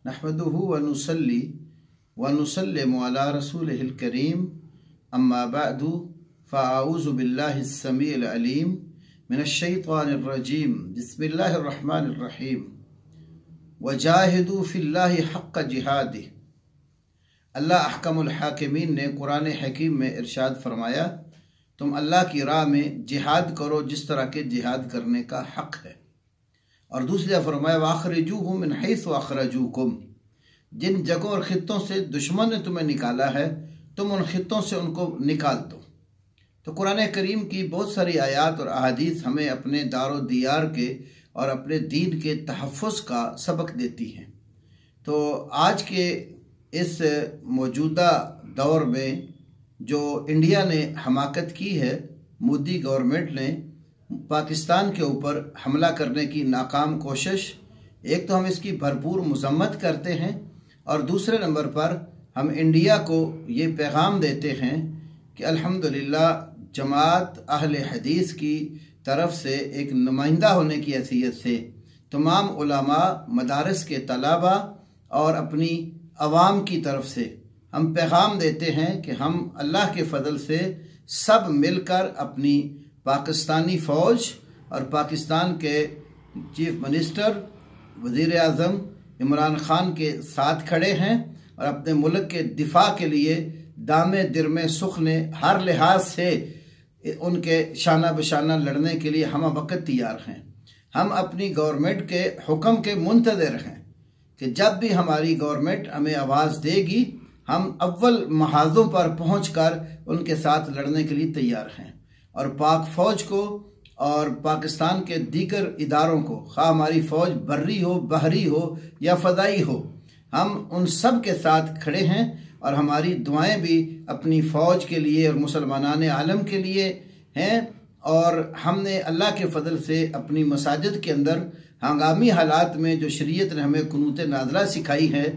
नहमदुहु व नुसल्ली व नुसल्लिमु अला रसूलिहिल करीम अम्मा बअदु फ़अऊज़ु बिल्लाहिस समीइल अलीम मिनश शैतानिर रजीम बिस्मिल्लाहिर रहमानिर रहीम वजाहिदू फिल्लाहि हक़्क़ जिहादिह। अल्लाह अहकमुल हाकिमीन ने कुरान हकीम में इरशाद फरमाया, तुम अल्लाह की राह में जिहाद करो जिस तरह के जिहाद करने का हक़ है। और दूसरी जगह फरमाया वाखरिजूहुम मिन हैसु अखरजूकुम, जिन जगहों और खित्तों से दुश्मन ने तुम्हें निकाला है तुम उन खित्तों से उनको निकाल दो। तो कुरान करीम की बहुत सारी आयात और अहादीस हमें अपने दारो दियार के और अपने दीन के तहफ़्फ़ुज़ का सबक देती हैं। तो आज के इस मौजूदा दौर में जो इंडिया ने हमाकत की है, मोदी गवर्नमेंट ने पाकिस्तान के ऊपर हमला करने की नाकाम कोशिश, एक तो हम इसकी भरपूर मज़म्मत करते हैं और दूसरे नंबर पर हम इंडिया को ये पैगाम देते हैं कि अल्हम्दुलिल्लाह जमात अहले हदीस की तरफ से एक नुमाइंदा होने की हैसियत से तमाम उलमा, मदारस के तलबा और अपनी अवाम की तरफ से हम पैगाम देते हैं कि हम अल्लाह के फ़ضل से सब मिलकर अपनी पाकिस्तानी फ़ौज और पाकिस्तान के चीफ मिनिस्टर वज़ीर आज़म इमरान ख़ान के साथ खड़े हैं और अपने मुल्क के दिफा के लिए दामे दिरमे सुख ने हर लिहाज से उनके शाना बशाना लड़ने के लिए हम वक़्त तैयार हैं। हम अपनी गवर्नमेंट के हुक्म के मुंतज़िर हैं कि जब भी हमारी गवर्नमेंट हमें आवाज़ देगी हम अव्वल महाज़ों पर पहुंचकर उनके साथ लड़ने के लिए तैयार हैं। और पाक फ़ौज को और पाकिस्तान के दीगर इदारों को, खा हमारी फ़ौज बर्री हो, बहरी हो या फ़दाई हो, हम उन सब के साथ खड़े हैं और हमारी दुआएं भी अपनी फ़ौज के लिए और मुसलमानान आलम के लिए हैं। और हमने अल्लाह के फ़ضل से अपनी मसाजिद के अंदर हंगामी हालात में जो शरीयत ने हमें कुनूत नाज़िला सिखाई है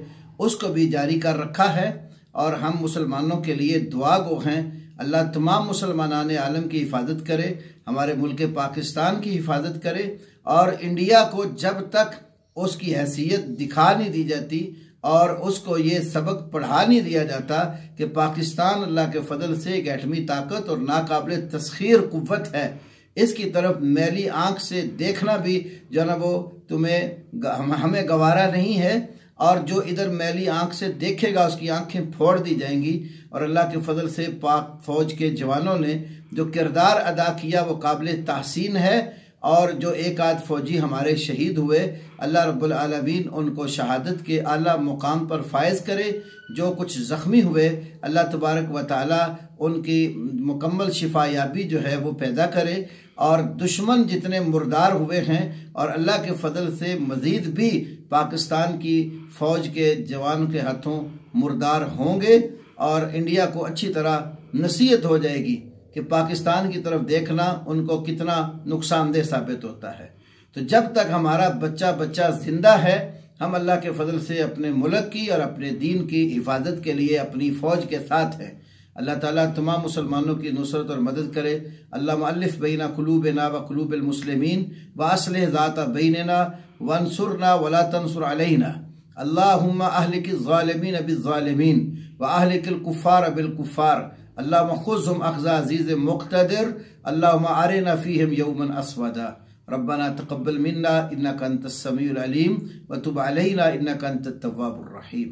उसको भी जारी कर रखा है और हम मुसलमानों के लिए दुआ गो हैं। अल्लाह तमाम मुसलमानान आलम की हिफाजत करे, हमारे मुल्क पाकिस्तान की हिफाजत करे और इंडिया को जब तक उसकी हैसियत दिखा नहीं दी जाती और उसको ये सबक पढ़ा नहीं दिया जाता कि पाकिस्तान अल्लाह के फ़ضل से एक एटमी ताकत और नाकाबिल तस्खीर कुव्वत है, इसकी तरफ मैली आँख से देखना भी जो ना वो हमें गवारा नहीं है। और जो इधर मैली आँख से देखेगा उसकी आंखें फोड़ दी जाएंगी। और अल्लाह के फ़ضل से पाक फ़ौज के जवानों ने जो किरदार अदा किया वो काबिल तहसीन है। और जो एक आध फ़ौजी हमारे शहीद हुए, अल्लाह रब्बुल आलमीन उनको शहादत के आला मुकाम पर फायज़ करे। जो कुछ ज़ख्मी हुए अल्लाह तबारक व तआला उनकी मुकम्मल शिफायाबी जो है वो पैदा करे। और दुश्मन जितने मुर्दार हुए हैं और अल्लाह के फ़ضل से मज़ीद भी पाकिस्तान की फ़ौज के जवान के हाथों मुर्दार होंगे और इंडिया को अच्छी तरह नसीहत हो जाएगी कि पाकिस्तान की तरफ देखना उनको कितना नुकसानदेह साबित होता है। तो जब तक हमारा बच्चा बच्चा ज़िंदा है हम अल्लाह के फ़ضل से अपने मुल्क की और अपने दीन की हिफाजत के लिए अपनी फ़ौज के साथ हैं। अल्लाह ताला तमाम मुसलमानों की नुसरत और मदद करे। अल्लाह मुअल्लिफ़ बैना कुलूबिना व कुलूबिल मुस्लिमीन व अस्लिह ज़ाता बैनना वंसुरना वला तंसुर अलैना। अल्लाहुम्मा अहलिकिज़ ज़ालिमीन बिज़्ज़ालिमीन व अहलिकिल कुफ़्फ़ार बिल कुफ़्फ़ार। अल्लाहुम्मा खुज़्हुम अख़ज़ अज़ीज़ मुक़्तदिर। अल्लाहुम्मा अरिना फ़ीहिम यौमन अस्वदा। रब्बना तक़ब्बल मिन्ना इन्नका अंतस समीउल अलीम व तुब अलैना इन्नका अंतत तव्वाबुर रहीम।